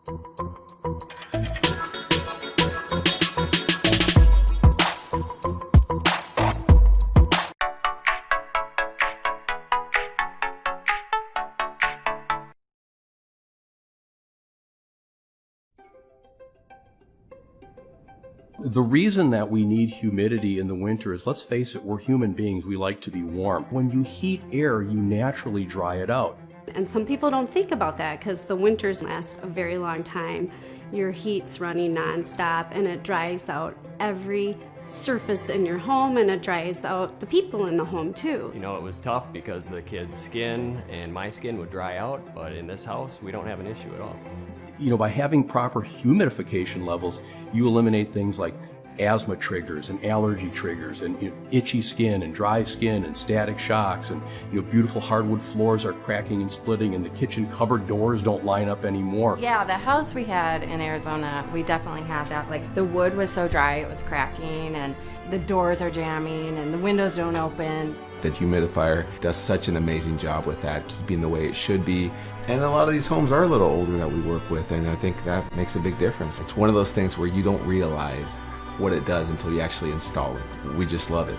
The reason that we need humidity in the winter is, let's face it, we're human beings, we like to be warm. When you heat air, you naturally dry it out. And some people don't think about that because the winters last a very long time. Your heat's running nonstop and it dries out every surface in your home, and it dries out the people in the home too. You know, it was tough because the kids' skin and my skin would dry out, but in this house, we don't have an issue at all. You know, by having proper humidification levels, you eliminate things like asthma triggers and allergy triggers and itchy skin and dry skin and static shocks, and beautiful hardwood floors are cracking and splitting, and the kitchen cupboard doors don't line up anymore. Yeah, the house we had in Arizona, we definitely had that. Like, the wood was so dry it was cracking, and the doors are jamming and the windows don't open. The humidifier does such an amazing job with that, keeping the way it should be. And a lot of these homes are a little older that we work with, and I think that makes a big difference. It's one of those things where you don't realize what it does until you actually install it. We just love it.